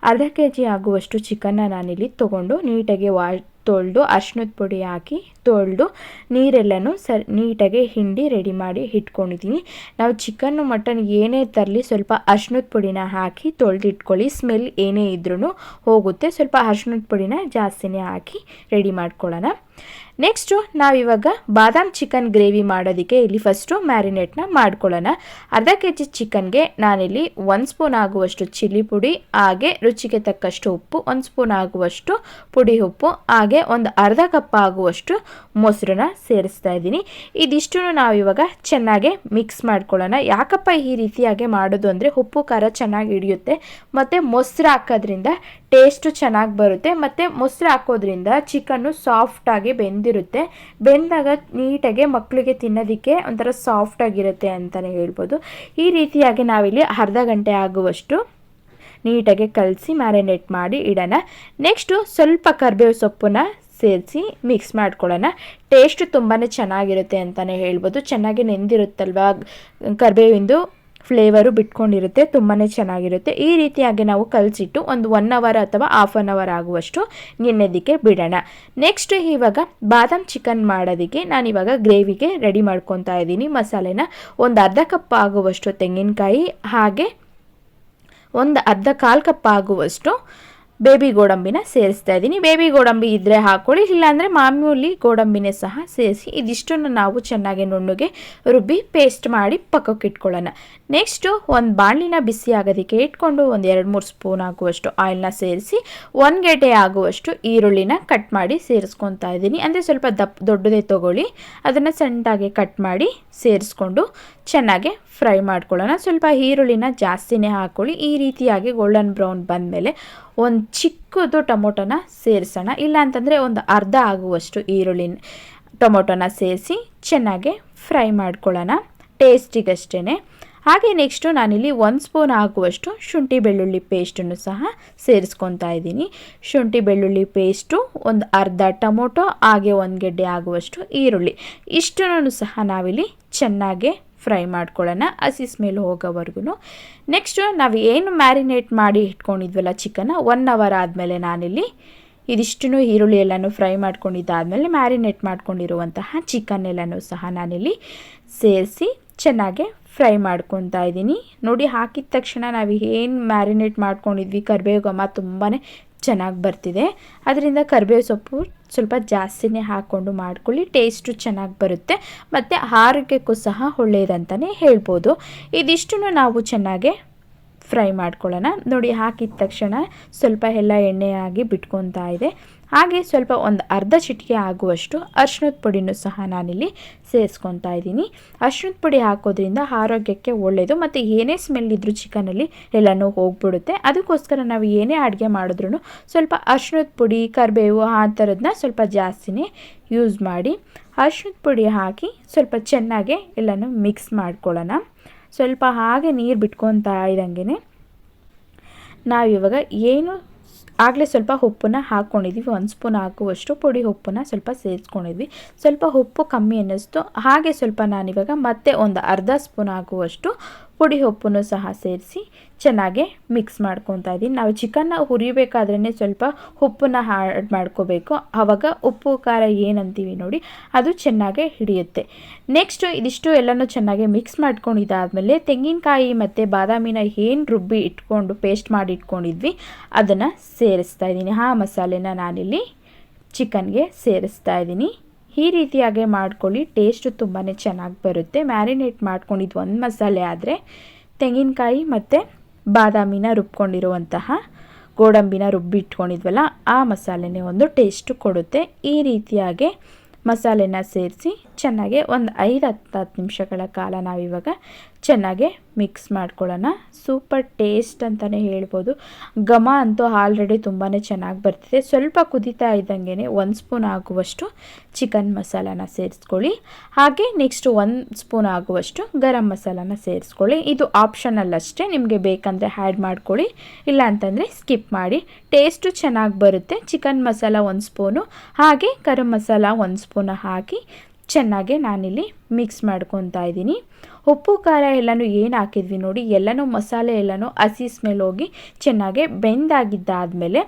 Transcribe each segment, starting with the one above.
ಅರ್ಧ K G ಆಗುವಷ್ಟು ಚಿಕನ್ನ ನಾನಿಲ್ಲಿ ತೊಗೊಂಡು ನೀಟಾಗಿ ತೊಳೆದು ಅರಿಶಿನದ ಪುಡಿ ಹಾಕಿ ತೊಳೆದು ನೀರೆಲ್ಲನೂ ನೀಟಾಗಿ ಹಿಂಡಿ ರೆಡಿ ಮಾಡಿ ಇಟ್ಕೊಂಡಿದ್ದೀನಿ. ನಾವು ಚಿಕನ್ನು ಮಟನ್ ಏನೇ ತರಲಿ ಸ್ವಲ್ಪ ಅರಿಶಿನದ ಪುಡಿನ ಹಾಕಿ ತೊಳೆದಿಟ್ಕೊಳ್ಳಿ. ಸ್ಮೆಲ್ ಏನೇ ಇದ್ರೂ ಹೋಗುತ್ತೆ. ಸ್ವಲ್ಪ ಅರಿಶಿನದ ಪುಡಿನ ಜಾಸ್ತಿನೇ ಹಾಕಿ ರೆಡಿ ಮಾಡ್ಕೊಳ್ಳೋಣ. ನೆಕ್ಸ್ಟು ನಾವಿವಾಗ ಬಾದಾಮ್ ಚಿಕನ್ ಗ್ರೇವಿ ಮಾಡೋದಕ್ಕೆ ಇಲ್ಲಿ ಫಸ್ಟು ಮ್ಯಾರಿನೇಟ್ನ ಮಾಡ್ಕೊಳ್ಳೋಣ. ಅರ್ಧ ಕೆ ಜಿ ಚಿಕನ್ಗೆ ನಾನಿಲ್ಲಿ 1 ಸ್ಪೂನ್ ಆಗುವಷ್ಟು ಚಿಲ್ಲಿ ಪುಡಿ, ಹಾಗೆ ರುಚಿಗೆ ತಕ್ಕಷ್ಟು ಉಪ್ಪು, 1 ಸ್ಪೂನ್ ಆಗುವಷ್ಟು ಪುಡಿ ಉಪ್ಪು, ಹಾಗೆ ಒಂದು ಅರ್ಧ ಕಪ್ ಆಗುವಷ್ಟು ಮೊಸರನ್ನ ಸೇರಿಸ್ತಾ ಇದ್ದೀನಿ. ಇದಿಷ್ಟು ನಾವಿವಾಗ ಚೆನ್ನಾಗಿ ಮಿಕ್ಸ್ ಮಾಡ್ಕೊಳ್ಳೋಣ. ಯಾಕಪ್ಪ ಈ ರೀತಿಯಾಗಿ ಮಾಡೋದು ಅಂದರೆ ಉಪ್ಪು ಖಾರ ಚೆನ್ನಾಗಿ ಹಿಡಿಯುತ್ತೆ ಮತ್ತು ಮೊಸರು ಹಾಕೋದ್ರಿಂದ ಟೇಸ್ಟು ಚೆನ್ನಾಗಿ ಬರುತ್ತೆ. ಮತ್ತು ಮೊಸರು ಹಾಕೋದ್ರಿಂದ ಚಿಕನ್ನು ಸಾಫ್ಟಾಗಿ ಬೆಂದಿರುತ್ತೆ. ಬೆಂದಾಗ ನೀಟಾಗಿ ಮಕ್ಕಳಿಗೆ ತಿನ್ನೋದಕ್ಕೆ ಒಂಥರ ಸಾಫ್ಟಾಗಿರುತ್ತೆ ಅಂತಲೇ ಹೇಳ್ಬೋದು. ಈ ರೀತಿಯಾಗಿ ನಾವಿಲ್ಲಿ ಅರ್ಧ ಗಂಟೆ ಆಗುವಷ್ಟು ನೀಟಾಗಿ ಕಲಸಿ ಮ್ಯಾರಿನೇಟ್ ಮಾಡಿ ಇಡೋಣ. ನೆಕ್ಸ್ಟು ಸ್ವಲ್ಪ ಕರಿಬೇವು ಸೊಪ್ಪನ್ನ ಸೇರಿಸಿ ಮಿಕ್ಸ್ ಮಾಡ್ಕೊಳ್ಳೋಣ. ಟೇಸ್ಟ್ ತುಂಬಾ ಚೆನ್ನಾಗಿರುತ್ತೆ ಅಂತಲೇ ಹೇಳ್ಬೋದು. ಚೆನ್ನಾಗಿ ನೆಂದಿರುತ್ತಲ್ವ, ಕರಿಬೇವಿಂದು ಫ್ಲೇವರು ಬಿಟ್ಕೊಂಡಿರುತ್ತೆ, ತುಂಬಾ ಚೆನ್ನಾಗಿರುತ್ತೆ. ಈ ರೀತಿಯಾಗಿ ನಾವು ಕಲಸಿಟ್ಟು ಒಂದು 1 ಅವರ್ ಅಥವಾ ಹಾಫ್ ಆನ್ ಅವರ್ ಆಗುವಷ್ಟು ನೆನೆಯೋದಕ್ಕೆ ಬಿಡೋಣ. ನೆಕ್ಸ್ಟ್ ಇವಾಗ ಬಾದಾಮ್ ಚಿಕನ್ ಮಾಡೋದಕ್ಕೆ ನಾನಿವಾಗ ಗ್ರೇವಿಗೆ ರೆಡಿ ಮಾಡ್ಕೊತಾ ಇದ್ದೀನಿ. ಮಸಾಲೆನ ಒಂದು ಅರ್ಧ ಕಪ್ ಆಗುವಷ್ಟು ತೆಂಗಿನಕಾಯಿ, ಹಾಗೆ ಒಂದು ಕಾಲು ಕಪ್ ಆಗುವಷ್ಟು ಬೇಬಿ ಗೋಡಂಬಿನ ಸೇರಿಸ್ತಾ ಇದ್ದೀನಿ. ಬೇಬಿ ಗೋಡಂಬಿ ಇದ್ದರೆ ಹಾಕ್ಕೊಳ್ಳಿ, ಇಲ್ಲಾಂದರೆ ಮಾಮೂಲಿ ಗೋಡಂಬಿನೇ ಸಹ ಸೇರಿಸಿ ಇದಿಷ್ಟನ್ನು ನಾವು ಚೆನ್ನಾಗಿ ನುಣ್ಣಗೆ ರುಬ್ಬಿ ಪೇಸ್ಟ್ ಮಾಡಿ ಪಕ್ಕಕ್ಕೆ ಇಟ್ಕೊಳ್ಳೋಣ. ನೆಕ್ಸ್ಟು ಒಂದು ಬಾಣಲಿನ ಬಿಸಿ ಆಗೋದಕ್ಕೆ ಇಟ್ಕೊಂಡು ಒಂದು 2-3 ಸ್ಪೂನ್ ಆಗುವಷ್ಟು ಆಯಿಲ್ನ ಸೇರಿಸಿ 1 ಗೆಡ್ಡೆ ಆಗುವಷ್ಟು ಈರುಳ್ಳಿನ ಕಟ್ ಮಾಡಿ ಸೇರಿಸ್ಕೊತಾ ಇದ್ದೀನಿ. ಅಂದರೆ ಸ್ವಲ್ಪ ದೊಡ್ಡದೇ ತೊಗೊಳ್ಳಿ, ಅದನ್ನು ಸಣ್ಣದಾಗಿ ಕಟ್ ಮಾಡಿ ಸೇರಿಸ್ಕೊಂಡು ಚೆನ್ನಾಗಿ ಫ್ರೈ ಮಾಡ್ಕೊಳ್ಳೋಣ. ಸ್ವಲ್ಪ ಈರುಳ್ಳಿನ ಜಾಸ್ತಿನೇ ಹಾಕ್ಕೊಳ್ಳಿ. ಈ ರೀತಿಯಾಗಿ ಗೋಲ್ಡನ್ ಬ್ರೌನ್ ಬಂದಮೇಲೆ ಒಂದು ಚಿಕ್ಕದು ಟೊಮೊಟೊನ ಸೇರಿಸೋಣ. ಇಲ್ಲ ಅಂತಂದರೆ ಒಂದು ಅರ್ಧ ಆಗುವಷ್ಟು ಟೊಮೊಟೊನ ಸೇರಿಸಿ ಚೆನ್ನಾಗಿ ಫ್ರೈ ಮಾಡ್ಕೊಳ್ಳೋಣ ಟೇಸ್ಟಿಗಷ್ಟೇ. ಹಾಗೆ ನೆಕ್ಸ್ಟು ನಾನಿಲ್ಲಿ 1 ಸ್ಪೂನ್ ಆಗುವಷ್ಟು ಶುಂಠಿ ಬೆಳ್ಳುಳ್ಳಿ ಪೇಸ್ಟನ್ನು ಸಹ ಸೇರಿಸ್ಕೊತಾ ಇದ್ದೀನಿ. ಶುಂಠಿ ಬೆಳ್ಳುಳ್ಳಿ ಪೇಸ್ಟು, ಒಂದು ಅರ್ಧ ಟೊಮೊಟೊ, ಹಾಗೆ 1 ಗೆಡ್ಡೆ ಆಗುವಷ್ಟು ಈರುಳ್ಳಿ, ಇಷ್ಟನ್ನು ಸಹ ನಾವಿಲ್ಲಿ ಚೆನ್ನಾಗಿ ಫ್ರೈ ಮಾಡ್ಕೊಳ್ಳೋಣ ಹಸಿ ಸ್ಮೆಲ್ ಹೋಗೋವರೆಗೂ. ನೆಕ್ಸ್ಟು ನಾವು ಏನು ಮ್ಯಾರಿನೇಟ್ ಮಾಡಿ ಇಟ್ಕೊಂಡಿದ್ವಲ್ಲ ಚಿಕನ್ನ, 1 ಅವರ್ ಆದಮೇಲೆ ನಾನಿಲ್ಲಿ ಇದಿಷ್ಟನ್ನು ಈರುಳ್ಳಿ ಎಲ್ಲನೂ ಫ್ರೈ ಮಾಡ್ಕೊಂಡಿದ್ದಾದಮೇಲೆ ಮ್ಯಾರಿನೇಟ್ ಮಾಡ್ಕೊಂಡಿರುವಂತಹ ಚಿಕನ್ ಎಲ್ಲನೂ ಸಹ ನಾನಿಲ್ಲಿ ಸೇರಿಸಿ ಚೆನ್ನಾಗಿ ಫ್ರೈ ಮಾಡ್ಕೊತಾ ಇದ್ದೀನಿ. ನೋಡಿ, ಹಾಕಿದ ತಕ್ಷಣ ನಾವು ಏನು ಮ್ಯಾರಿನೇಟ್ ಮಾಡ್ಕೊಂಡಿದ್ವಿ ಕರಿಬೇವು ಘಮ ತುಂಬಾ ಚೆನ್ನಾಗಿ ಬರ್ತಿದೆ. ಅದರಿಂದ ಕರಿಬೇವು ಸೊಪ್ಪು ಸ್ವಲ್ಪ ಜಾಸ್ತಿನೇ ಹಾಕ್ಕೊಂಡು ಮಾಡ್ಕೊಳ್ಳಿ, ಟೇಸ್ಟು ಚೆನ್ನಾಗಿ ಬರುತ್ತೆ ಮತ್ತು ಆರೋಗ್ಯಕ್ಕೂ ಸಹ ಒಳ್ಳೆಯದಂತಲೇ ಹೇಳ್ಬೋದು. ಇದಿಷ್ಟನ್ನು ನಾವು ಚೆನ್ನಾಗಿ ಫ್ರೈ ಮಾಡ್ಕೊಳ್ಳೋಣ. ನೋಡಿ, ಹಾಕಿದ ತಕ್ಷಣ ಸ್ವಲ್ಪ ಎಲ್ಲ ಎಣ್ಣೆಯಾಗಿ ಬಿಟ್ಕೊತಾ ಇದೆ. ಹಾಗೆ ಸ್ವಲ್ಪ ಒಂದು ಅರ್ಧ ಚಿಟಿಕೆ ಆಗುವಷ್ಟು ಅರಿಶಿನದ ಪುಡಿನೂ ಸಹ ನಾನಿಲ್ಲಿ ಸೇರಿಸ್ಕೊತಾ ಇದ್ದೀನಿ. ಅರಿಶಿನದ ಪುಡಿ ಹಾಕೋದ್ರಿಂದ ಆರೋಗ್ಯಕ್ಕೆ ಒಳ್ಳೆಯದು ಮತ್ತು ಏನೇ ಸ್ಮೆಲ್ ಇದ್ದರೂ ಚಿಕನಲ್ಲಿ ಎಲ್ಲನೂ ಹೋಗ್ಬಿಡುತ್ತೆ. ಅದಕ್ಕೋಸ್ಕರ ನಾವು ಏನೇ ಅಡುಗೆ ಮಾಡಿದ್ರೂ ಸ್ವಲ್ಪ ಅರಿಶಿನದ ಪುಡಿ, ಕರಿಬೇವು ಆ ಥರದನ್ನ ಸ್ವಲ್ಪ ಜಾಸ್ತಿನೇ ಯೂಸ್ ಮಾಡಿ. ಅರಿಶಿನದ ಪುಡಿ ಹಾಕಿ ಸ್ವಲ್ಪ ಚೆನ್ನಾಗಿ ಎಲ್ಲನೂ ಮಿಕ್ಸ್ ಮಾಡ್ಕೊಳ್ಳೋಣ. ಸ್ವಲ್ಪ ಹಾಗೆ ನೀರು ಬಿಟ್ಕೊತಾ ಇದ್ದಂಗೆ ನಾವಿವಾಗ ಏನು ಆಗಲೇ ಸ್ವಲ್ಪ ಉಪ್ಪನ್ನ ಹಾಕ್ಕೊಂಡಿದ್ವಿ, 1 ಸ್ಪೂನ್ ಹಾಕುವಷ್ಟು ಪುಡಿ ಉಪ್ಪನ್ನ ಸ್ವಲ್ಪ ಸೇರಿಸ್ಕೊಂಡಿದ್ವಿ. ಸ್ವಲ್ಪ ಉಪ್ಪು ಕಮ್ಮಿ ಅನ್ನಿಸ್ತು, ಹಾಗೆ ಸ್ವಲ್ಪ ನಾನಿವಾಗ ಮತ್ತೆ ಒಂದು ಅರ್ಧ ಸ್ಪೂನ್ ಆಗುವಷ್ಟು ಪುಡಿ ಉಪ್ಪನ್ನು ಸಹ ಸೇರಿಸಿ ಚೆನ್ನಾಗಿ ಮಿಕ್ಸ್ ಮಾಡ್ಕೊತಾ ಇದ್ದೀನಿ. ನಾವು ಚಿಕನ್ನ ಹುರಿಬೇಕಾದ್ರೇ ಸ್ವಲ್ಪ ಉಪ್ಪನ್ನ ಆ್ಯಡ್ ಮಾಡ್ಕೋಬೇಕು, ಆವಾಗ ಉಪ್ಪು ಖಾರ ಏನಂತೀವಿ ನೋಡಿ ಅದು ಚೆನ್ನಾಗಿ ಹಿಡಿಯುತ್ತೆ. ನೆಕ್ಸ್ಟು ಇದಿಷ್ಟು ಎಲ್ಲನೂ ಚೆನ್ನಾಗಿ ಮಿಕ್ಸ್ ಮಾಡ್ಕೊಂಡಿದ್ದಾದಮೇಲೆ ತೆಂಗಿನಕಾಯಿ ಮತ್ತು ಬಾದಾಮಿನ ಏನು ರುಬ್ಬಿ ಇಟ್ಕೊಂಡು ಪೇಸ್ಟ್ ಮಾಡಿ ಇಟ್ಕೊಂಡಿದ್ವಿ ಅದನ್ನು ಸೇರಿಸ್ತಾ ಇದ್ದೀನಿ. ಆ ಮಸಾಲೆನ ನಾನಿಲ್ಲಿ ಚಿಕನ್ಗೆ ಸೇರಿಸ್ತಾ ಇದ್ದೀನಿ. ಈ ರೀತಿಯಾಗಿ ಮಾಡ್ಕೊಳ್ಳಿ, ಟೇಸ್ಟು ತುಂಬಾ ಚೆನ್ನಾಗಿ ಬರುತ್ತೆ. ಮ್ಯಾರಿನೇಟ್ ಮಾಡ್ಕೊಂಡಿದ್ದು ಒಂದು ಮಸಾಲೆ ಆದರೆ ತೆಂಗಿನಕಾಯಿ ಮತ್ತು ಬಾದಾಮಿನ ರುಬ್ಕೊಂಡಿರುವಂತಹ ಗೋಡಂಬಿನ ರುಬ್ಬಿ ಇಟ್ಕೊಂಡಿದ್ವಲ್ಲ ಆ ಮಸಾಲೆನೇ ಒಂದು ಟೇಸ್ಟು ಕೊಡುತ್ತೆ. ಈ ರೀತಿಯಾಗಿ ಮಸಾಲೆನ ಸೇರಿಸಿ ಚೆನ್ನಾಗಿ ಒಂದು 5-10 ನಿಮಿಷಗಳ ಕಾಲ ನಾವಿವಾಗ ಚೆನ್ನಾಗಿ ಮಿಕ್ಸ್ ಮಾಡ್ಕೊಳ್ಳೋಣ. ಸೂಪರ್ ಟೇಸ್ಟ್ ಅಂತಲೇ ಹೇಳ್ಬೋದು. ಘಮ ಅಂತೂ ಆಲ್ರೆಡಿ ತುಂಬಾ ಚೆನ್ನಾಗಿ ಬರ್ತಿದೆ. ಸ್ವಲ್ಪ ಕುದೀತಾ ಇದ್ದಂಗೆ 1 ಸ್ಪೂನ್ ಆಗುವಷ್ಟು ಚಿಕನ್ ಮಸಾಲಾನ ಸೇರಿಸ್ಕೊಳ್ಳಿ. ಹಾಗೆ ನೆಕ್ಸ್ಟ್ 1 ಸ್ಪೂನ್ ಆಗುವಷ್ಟು ಗರಂ ಮಸಾಲಾನ ಸೇರಿಸ್ಕೊಳ್ಳಿ. ಇದು ಆಪ್ಷನಲ್ ಅಷ್ಟೇ, ನಿಮಗೆ ಬೇಕಂದರೆ ಆ್ಯಡ್ ಮಾಡ್ಕೊಳ್ಳಿ, ಇಲ್ಲ ಅಂತಂದರೆ ಸ್ಕಿಪ್ ಮಾಡಿ. ಟೇಸ್ಟು ಚೆನ್ನಾಗಿ ಬರುತ್ತೆ. ಚಿಕನ್ ಮಸಾಲ 1 ಸ್ಪೂನು ಹಾಗೆ ಗರಂ ಮಸಾಲ 1 ಸ್ಪೂನ್ ಹಾಕಿ ಚೆನ್ನಾಗಿ ನಾನಿಲ್ಲಿ ಮಿಕ್ಸ್ ಮಾಡ್ಕೊತಾ ಇದ್ದೀನಿ. ಉಪ್ಪು ಖಾರ ಎಲ್ಲನೂ ಏನು ಹಾಕಿದ್ವಿ ನೋಡಿ, ಎಲ್ಲನೂ ಮಸಾಲೆ ಎಲ್ಲನೂ ಹಸಿ ಸ್ಮೆಲ್ ಹೋಗಿ ಚೆನ್ನಾಗಿ ಬೆಂದಾಗಿದ್ದಾದಮೇಲೆ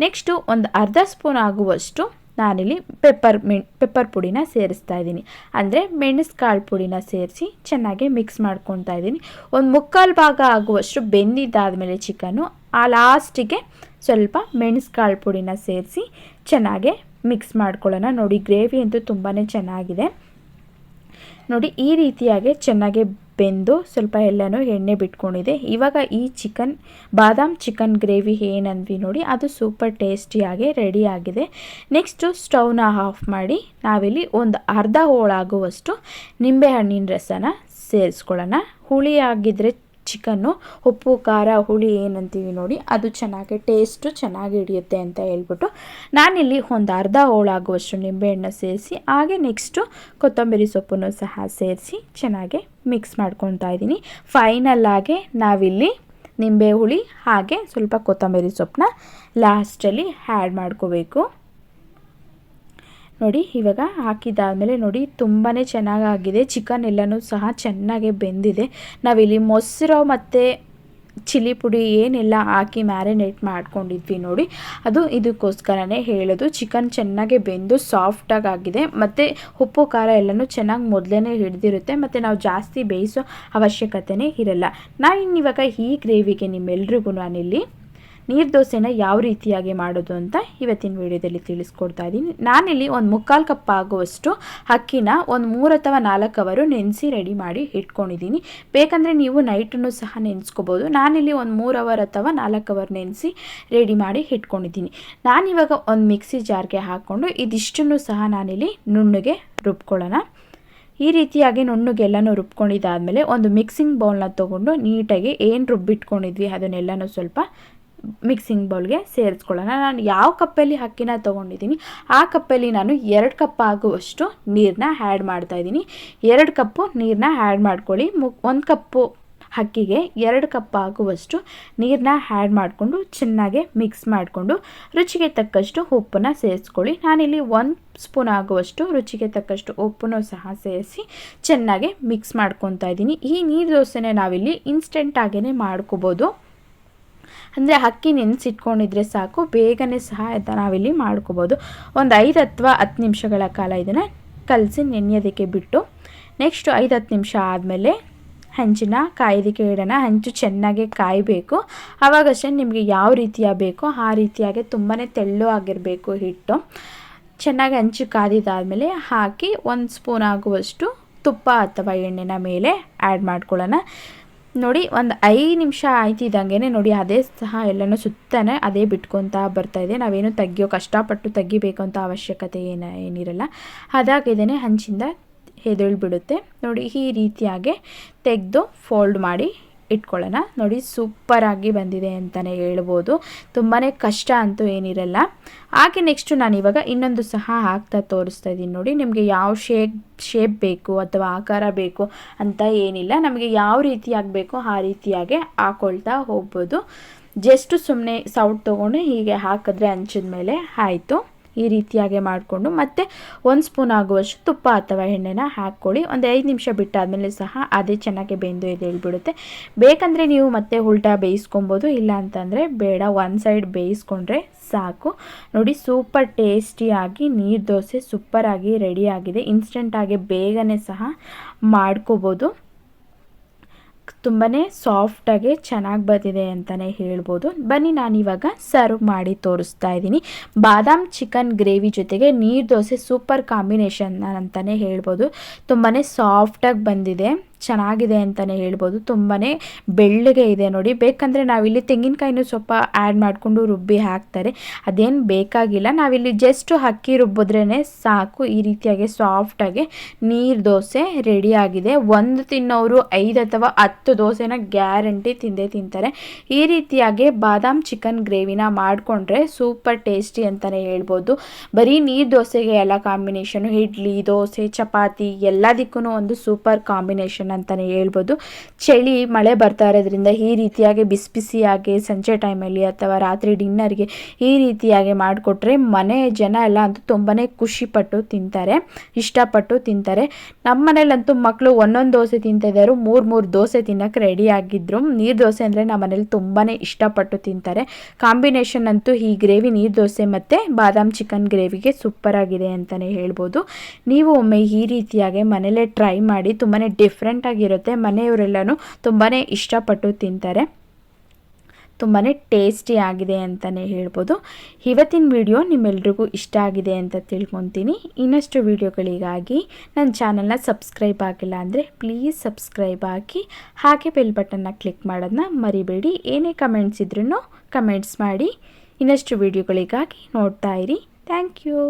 ನೆಕ್ಸ್ಟು ಒಂದು ಅರ್ಧ ಸ್ಪೂನ್ ಆಗುವಷ್ಟು ನಾನಿಲ್ಲಿ ಪೆಪ್ಪರ್ ಪುಡಿನ ಸೇರಿಸ್ತಾ ಇದ್ದೀನಿ. ಅಂದರೆ ಮೆಣಸುಕಾಳು ಪುಡಿನ ಸೇರಿಸಿ ಚೆನ್ನಾಗಿ ಮಿಕ್ಸ್ ಮಾಡ್ಕೊತಾ ಇದ್ದೀನಿ. ಒಂದು ಮುಕ್ಕಾಲು ಭಾಗ ಆಗುವಷ್ಟು ಬೆಂದಿದ್ದಾದಮೇಲೆ ಚಿಕನ್ನು ಆ ಲಾಸ್ಟಿಗೆ ಸ್ವಲ್ಪ ಮೆಣಸುಕಾಳು ಪುಡಿನ ಸೇರಿಸಿ ಚೆನ್ನಾಗೆ ಮಿಕ್ಸ್ ಮಾಡ್ಕೊಳ್ಳೋಣ. ನೋಡಿ ಗ್ರೇವಿ ಅಂತೂ ತುಂಬಾ ಚೆನ್ನಾಗಿದೆ. ನೋಡಿ ಈ ರೀತಿಯಾಗಿ ಚೆನ್ನಾಗಿ ಬೆಂದು ಸ್ವಲ್ಪ ಎಲ್ಲನೂ ಎಣ್ಣೆ ಬಿಟ್ಕೊಂಡಿದೆ. ಇವಾಗ ಈ ಬಾದಾಮ್ ಚಿಕನ್ ಗ್ರೇವಿ ಏನಂದ್ವಿ ನೋಡಿ, ಅದು ಸೂಪರ್ ಟೇಸ್ಟಿಯಾಗಿ ರೆಡಿ ಆಗಿದೆ. ನೆಕ್ಸ್ಟು ಸ್ಟವ್ನ ಆಫ್ ಮಾಡಿ ನಾವಿಲ್ಲಿ ಒಂದು ಅರ್ಧ ಹೋಳಾಗುವಷ್ಟು ನಿಂಬೆಹಣ್ಣಿನ ರಸನ ಸೇರಿಸ್ಕೊಳ್ಳೋಣ. ಹುಳಿ ಆಗಿದ್ದರೆ ಚಿಕನ್ನು ಉಪ್ಪು ಖಾರ ಹುಳಿ ಏನಂತೀವಿ ನೋಡಿ, ಅದು ಚೆನ್ನಾಗಿ ಟೇಸ್ಟು ಚೆನ್ನಾಗಿ ಹಿಡಿಯುತ್ತೆ ಅಂತ ಹೇಳ್ಬಿಟ್ಟು ನಾನಿಲ್ಲಿ ಒಂದು ಅರ್ಧ ಹೋಳಾಗುವಷ್ಟು ನಿಂಬೆಹಣ್ಣು ಸೇರಿಸಿ ಹಾಗೆ ನೆಕ್ಸ್ಟು ಕೊತ್ತಂಬರಿ ಸೊಪ್ಪನ್ನು ಸಹ ಸೇರಿಸಿ ಚೆನ್ನಾಗಿ ಮಿಕ್ಸ್ ಮಾಡ್ಕೊತಾ ಇದ್ದೀನಿ. ಫೈನಲ್ಲಾಗಿ ನಾವಿಲ್ಲಿ ನಿಂಬೆ ಹುಳಿ ಹಾಗೆ ಸ್ವಲ್ಪ ಕೊತ್ತಂಬರಿ ಸೊಪ್ಪನ್ನ ಲಾಸ್ಟಲ್ಲಿ ಆ್ಯಡ್ ಮಾಡ್ಕೋಬೇಕು. ನೋಡಿ ಇವಾಗ ಹಾಕಿದ್ದಾದಮೇಲೆ ನೋಡಿ ತುಂಬಾ ಚೆನ್ನಾಗಾಗಿದೆ. ಚಿಕನ್ ಎಲ್ಲನೂ ಸಹ ಚೆನ್ನಾಗಿ ಬೆಂದಿದೆ. ನಾವಿಲ್ಲಿ ಮೊಸರು ಮತ್ತು ಚಿಲ್ಲಿ ಪುಡಿ ಏನೆಲ್ಲ ಹಾಕಿ ಮ್ಯಾರಿನೇಟ್ ಮಾಡ್ಕೊಂಡಿದ್ವಿ ನೋಡಿ, ಅದು ಇದಕ್ಕೋಸ್ಕರನೇ ಹೇಳೋದು. ಚಿಕನ್ ಚೆನ್ನಾಗಿ ಬೆಂದು ಸಾಫ್ಟಾಗಿ ಆಗಿದೆ ಮತ್ತು ಉಪ್ಪು ಖಾರ ಎಲ್ಲನೂ ಚೆನ್ನಾಗಿ ಮೊದಲೇ ಹಿಡಿದಿರುತ್ತೆ ಮತ್ತು ನಾವು ಜಾಸ್ತಿ ಬೇಯಿಸೋ ಅವಶ್ಯಕತೆಯೇ ಇರಲ್ಲ. ನಾನಿನ್ನಿವಾಗ ಈ ಗ್ರೇವಿಗೆ ನಿಮ್ಮೆಲ್ರಿಗೂ ನಾನಿಲ್ಲಿ ನೀರು ದೋಸೆನ ಯಾವ ರೀತಿಯಾಗಿ ಮಾಡೋದು ಅಂತ ಇವತ್ತಿನ ವಿಡಿಯೋದಲ್ಲಿ ತಿಳಿಸ್ಕೊಡ್ತಾ ಇದ್ದೀನಿ. ನಾನಿಲ್ಲಿ ಒಂದು ಮುಕ್ಕಾಲು ಕಪ್ ಆಗುವಷ್ಟು ಅಕ್ಕಿನ ಒಂದು 3 ಅಥವಾ 4 ಅವರು ನೆನೆಸಿ ರೆಡಿ ಮಾಡಿ ಇಟ್ಕೊಂಡಿದ್ದೀನಿ. ಬೇಕಂದರೆ ನೀವು ನೈಟನ್ನು ಸಹ ನೆನೆಸ್ಕೋಬೋದು. ನಾನಿಲ್ಲಿ ಒಂದು 3 ಅವರ್ ಅಥವಾ 4 ಅವರ್ ನೆನೆಸಿ ರೆಡಿ ಮಾಡಿ ಇಟ್ಕೊಂಡಿದ್ದೀನಿ. ನಾನಿವಾಗ ಒಂದು ಮಿಕ್ಸಿ ಜಾರ್ಗೆ ಹಾಕ್ಕೊಂಡು ಇದಿಷ್ಟನ್ನು ಸಹ ನಾನಿಲ್ಲಿ ನುಣ್ಣಗೆ ರುಬ್ಕೊಳ್ಳೋಣ. ಈ ರೀತಿಯಾಗಿ ನುಣ್ಣಗೆಲ್ಲನೂ ರುಬ್ಕೊಂಡಿದ್ದಾದಮೇಲೆ ಒಂದು ಮಿಕ್ಸಿಂಗ್ ಬೌಲ್ನ ತೊಗೊಂಡು ನೀಟಾಗಿ ಏನು ರುಬ್ಬಿಟ್ಕೊಂಡಿದ್ವಿ ಅದನ್ನೆಲ್ಲನೂ ಸ್ವಲ್ಪ ಮಿಕ್ಸಿಂಗ್ ಬೌಲ್ಗೆ ಸೇರಿಸ್ಕೊಳ್ಳೋಣ. ನಾನು ಯಾವ ಕಪ್ಪಲ್ಲಿ ಅಕ್ಕಿನ ತೊಗೊಂಡಿದ್ದೀನಿ ಆ ಕಪ್ಪಲ್ಲಿ ನಾನು 2 ಕಪ್ ಆಗುವಷ್ಟು ನೀರನ್ನ ಆ್ಯಡ್ ಮಾಡ್ತಾಯಿದ್ದೀನಿ. 2 ಕಪ್ಪು ನೀರನ್ನ ಆ್ಯಡ್ ಮಾಡ್ಕೊಳ್ಳಿ. 1 ಕಪ್ಪು ಅಕ್ಕಿಗೆ 2 ಕಪ್ ಆಗುವಷ್ಟು ನೀರನ್ನ ಆ್ಯಡ್ ಮಾಡಿಕೊಂಡು ಚೆನ್ನಾಗಿ ಮಿಕ್ಸ್ ಮಾಡಿಕೊಂಡು ರುಚಿಗೆ ತಕ್ಕಷ್ಟು ಉಪ್ಪನ್ನು ಸೇರಿಸ್ಕೊಳ್ಳಿ. ನಾನಿಲ್ಲಿ 1 ಸ್ಪೂನ್ ಆಗುವಷ್ಟು ರುಚಿಗೆ ತಕ್ಕಷ್ಟು ಉಪ್ಪನ್ನು ಸಹ ಸೇರಿಸಿ ಚೆನ್ನಾಗಿ ಮಿಕ್ಸ್ ಮಾಡ್ಕೊತಾ ಇದ್ದೀನಿ. ಈ ನೀರು ದೋಸೆನೇ ನಾವಿಲ್ಲಿ ಇನ್ಸ್ಟೆಂಟಾಗೇ ಮಾಡ್ಕೋಬೋದು. ಅಂದರೆ ಅಕ್ಕಿ ನೆನೆಸಿಟ್ಕೊಂಡಿದ್ರೆ ಸಾಕು, ಬೇಗನೆ ಸಹ ನಾವಿಲ್ಲಿ ಮಾಡ್ಕೋಬೋದು. ಒಂದು 5 ಅಥವಾ 10 ನಿಮಿಷಗಳ ಕಾಲ ಇದನ್ನು ಕಲಸಿ ನೆನೆಯೋದಕ್ಕೆ ಬಿಟ್ಟು ನೆಕ್ಸ್ಟು 5-10 ನಿಮಿಷ ಆದಮೇಲೆ ಹಂಚಿನ ಕಾಯೋದಕ್ಕೆ ಇಡೋಣ. ಹಂಚು ಚೆನ್ನಾಗಿ ಕಾಯಬೇಕು. ಆವಾಗಷ್ಟೇ ನಿಮಗೆ ಯಾವ ರೀತಿಯ ಬೇಕೋ ಆ ರೀತಿಯಾಗಿ ತುಂಬಾ ತೆಳ್ಳು ಆಗಿರಬೇಕು ಹಿಟ್ಟು. ಚೆನ್ನಾಗಿ ಹಂಚು ಕಾದಿದ್ದಾದಮೇಲೆ ಹಾಕಿ 1 ಸ್ಪೂನ್ ಆಗುವಷ್ಟು ತುಪ್ಪ ಅಥವಾ ಎಣ್ಣೆನ ಮೇಲೆ ಆ್ಯಡ್ ಮಾಡ್ಕೊಳ್ಳೋಣ. ನೋಡಿ ಒಂದು 5 ನಿಮಿಷ ಆಯ್ತಿದ್ದಂಗೆ ನೋಡಿ ಅದೇ ಸಹ ಎಲ್ಲನೂ ಸುತ್ತನೇ ಅದೇ ಬಿಟ್ಕೊತಾ ಬರ್ತಾಯಿದೆ. ನಾವೇನು ಕಷ್ಟಪಟ್ಟು ತೆಗಿಬೇಕು ಅಂತ ಅವಶ್ಯಕತೆ ಏನಿರಲ್ಲ. ಅದಾಗಿದ್ದೇನೆ ಹಂಚಿಂದ ಎದ್ದೇಳ್ಬಿಡುತ್ತೆ. ನೋಡಿ ಈ ರೀತಿಯಾಗಿ ತೆಗೆದು ಫೋಲ್ಡ್ ಮಾಡಿ ಇಟ್ಕೊಳ್ಳೋಣ. ನೋಡಿ ಸೂಪರಾಗಿ ಬಂದಿದೆ ಅಂತಲೇ ಹೇಳ್ಬೋದು. ತುಂಬಾ ಕಷ್ಟ ಅಂತೂ ಏನಿರಲ್ಲ. ಹಾಗೆ ನೆಕ್ಸ್ಟು ನಾನಿವಾಗ ಇನ್ನೊಂದು ಸಹ ಹಾಕ್ತಾ ತೋರಿಸ್ತಾ ಇದ್ದೀನಿ ನೋಡಿ. ನಿಮಗೆ ಯಾವ ಶೇಪ್ ಬೇಕು ಅಥವಾ ಆಕಾರ ಬೇಕು ಅಂತ ಏನಿಲ್ಲ. ನಮಗೆ ಯಾವ ರೀತಿಯಾಗಿ ಬೇಕೋ ಆ ರೀತಿಯಾಗಿ ಹಾಕ್ಕೊಳ್ತಾ ಹೋಗ್ಬೋದು. ಜಸ್ಟ್ ಸುಮ್ಮನೆ ಸೌಟ್ ತೊಗೊಂಡು ಹೀಗೆ ಹಾಕಿದ್ರೆ ಹಂಚಿದ ಮೇಲೆ ಆಯಿತು. ಈ ರೀತಿಯಾಗಿ ಮಾಡಿಕೊಂಡು ಮತ್ತೆ 1 ಸ್ಪೂನ್ ಆಗುವಷ್ಟು ತುಪ್ಪ ಅಥವಾ ಎಣ್ಣೆನ ಹಾಕ್ಕೊಳ್ಳಿ. ಒಂದು 5 ನಿಮಿಷ ಬಿಟ್ಟಾದಮೇಲೆ ಸಹ ಅದೇ ಚೆನ್ನಾಗಿ ಬೆಂದು ಎದ್ದೇಳ್ಬಿಡುತ್ತೆ. ಬೇಕಂದರೆ ನೀವು ಮತ್ತೆ ಉಲ್ಟಾ ಬೇಯಿಸ್ಕೊಬೋದು, ಇಲ್ಲ ಅಂತಂದರೆ ಬೇಡ, ಒಂದು ಸೈಡ್ ಬೇಯಿಸ್ಕೊಂಡ್ರೆ ಸಾಕು. ನೋಡಿ ಸೂಪರ್ ಟೇಸ್ಟಿಯಾಗಿ ನೀರು ದೋಸೆ ಸೂಪರಾಗಿ ರೆಡಿಯಾಗಿದೆ. ಇನ್ಸ್ಟೆಂಟಾಗಿ ಬೇಗನೆ ಸಹ ಮಾಡ್ಕೋಬೋದು. ತುಂಬಾ ಸಾಫ್ಟಾಗಿ ಚೆನ್ನಾಗಿ ಬಂದಿದೆ ಅಂತಲೇ ಹೇಳ್ಬೋದು. ಬನ್ನಿ ನಾನಿವಾಗ ಸರ್ವ್ ಮಾಡಿ ತೋರಿಸ್ತಾ ಇದ್ದೀನಿ. ಬಾದಾಮ್ ಚಿಕನ್ ಗ್ರೇವಿ ಜೊತೆಗೆ ನೀರು ದೋಸೆ ಸೂಪರ್ ಕಾಂಬಿನೇಷನ್ ಅಂತಲೇ ಹೇಳ್ಬೋದು. ತುಂಬಾ ಸಾಫ್ಟಾಗಿ ಬಂದಿದೆ, ಚೆನ್ನಾಗಿದೆ ಅಂತಲೇ ಹೇಳ್ಬೋದು. ತುಂಬಾ ಬೆಳ್ಳಗೆ ಇದೆ ನೋಡಿ. ಬೇಕಂದರೆ ನಾವಿಲ್ಲಿ ತೆಂಗಿನಕಾಯಿನೂ ಸ್ವಲ್ಪ ಆ್ಯಡ್ ಮಾಡಿಕೊಂಡು ರುಬ್ಬಿ ಹಾಕ್ತಾರೆ, ಅದೇನು ಬೇಕಾಗಿಲ್ಲ. ನಾವಿಲ್ಲಿ ಜಸ್ಟ್ ಅಕ್ಕಿ ರುಬ್ಬಿದ್ರೇ ಸಾಕು. ಈ ರೀತಿಯಾಗಿ ಸಾಫ್ಟಾಗಿ ನೀರು ದೋಸೆ ರೆಡಿಯಾಗಿದೆ. ಒಂದು ತಿನ್ನೋರು 5 ಅಥವಾ 10 ದೋಸೆನ ಗ್ಯಾರಂಟಿ ತಿಂದೇ ತಿಂತಾರೆ. ಈ ರೀತಿಯಾಗಿ ಬಾದಾಮ್ ಚಿಕನ್ ಗ್ರೇವಿನ ಮಾಡಿಕೊಂಡ್ರೆ ಸೂಪರ್ ಟೇಸ್ಟಿ ಅಂತಲೇ ಹೇಳ್ಬೋದು. ಬರೀ ನೀರು ದೋಸೆಗೆ ಎಲ್ಲ ಕಾಂಬಿನೇಷನು, ಇಡ್ಲಿ, ದೋಸೆ, ಚಪಾತಿ ಎಲ್ಲದಕ್ಕೂ ಒಂದು ಸೂಪರ್ ಕಾಂಬಿನೇಷನ್ ಕಾಂಬಿನೇಷನ್ ಅಂತಲೇ ಹೇಳ್ಬೋದು. ಚಳಿ ಮಳೆ ಬರ್ತಾ ಇರೋದ್ರಿಂದ ಈ ರೀತಿಯಾಗಿ ಬಿಸಿ ಬಿಸಿಯಾಗಿ ಸಂಜೆ ಟೈಮಲ್ಲಿ ಅಥವಾ ರಾತ್ರಿ ಡಿನ್ನರ್ಗೆ ಈ ರೀತಿಯಾಗಿ ಮಾಡಿಕೊಟ್ರೆ ಮನೆ ಜನ ಎಲ್ಲ ಅಂತೂ ತುಂಬಾ ಖುಷಿಪಟ್ಟು ತಿಂತಾರೆ, ಇಷ್ಟಪಟ್ಟು ತಿಂತಾರೆ. ನಮ್ಮ ಮನೇಲಂತೂ ಮಕ್ಕಳು ಒಂದೊಂದು ದೋಸೆ ತಿಂತಿದ್ದರು, 3 ದೋಸೆ ತಿನ್ನೋಕ್ಕೆ ರೆಡಿ ಆಗಿದ್ರು. ನೀರು ದೋಸೆ ಅಂದರೆ ನಮ್ಮ ಮನೇಲಿ ತುಂಬಾ ಇಷ್ಟಪಟ್ಟು ತಿಂತಾರೆ. ಕಾಂಬಿನೇಷನ್ ಅಂತೂ ಈ ಗ್ರೇವಿ ನೀರು ದೋಸೆ ಮತ್ತು ಬಾದಾಮ್ ಚಿಕನ್ ಗ್ರೇವಿಗೆ ಸೂಪರ್ ಆಗಿದೆ ಅಂತಲೇ ಹೇಳ್ಬೋದು. ನೀವು ಒಮ್ಮೆ ಈ ರೀತಿಯಾಗಿ ಮನೇಲೇ ಟ್ರೈ ಮಾಡಿ, ತುಂಬಾ ಡಿಫ್ರೆಂಟ್ ಆಗಿರುತ್ತೆ. ಮನೆಯವರೆಲ್ಲನೂ ತುಂಬಾ ಇಷ್ಟಪಟ್ಟು ತಿಂತಾರೆ. ತುಂಬಾ ಟೇಸ್ಟಿ ಆಗಿದೆ ಅಂತಲೇ ಹೇಳ್ಬೋದು. ಇವತ್ತಿನ ವಿಡಿಯೋ ನಿಮ್ಮೆಲ್ರಿಗೂ ಇಷ್ಟ ಆಗಿದೆ ಅಂತ ತಿಳ್ಕೊತೀನಿ. ಇನ್ನಷ್ಟು ವಿಡಿಯೋಗಳಿಗಾಗಿ ನನ್ನ ಚಾನಲ್ನ ಸಬ್ಸ್ಕ್ರೈಬ್ ಆಗಿಲ್ಲ ಅಂದರೆ ಪ್ಲೀಸ್ ಸಬ್ಸ್ಕ್ರೈಬ್ ಆಗಿ, ಹಾಗೆ ಬೆಲ್ ಬಟನ್ನ ಕ್ಲಿಕ್ ಮಾಡೋದನ್ನ ಮರಿಬೇಡಿ. ಏನೇ ಕಮೆಂಟ್ಸ್ ಇದ್ರೂ ಕಮೆಂಟ್ಸ್ ಮಾಡಿ. ಇನ್ನಷ್ಟು ವಿಡಿಯೋಗಳಿಗಾಗಿ ನೋಡ್ತಾ ಇರಿ. Thank you.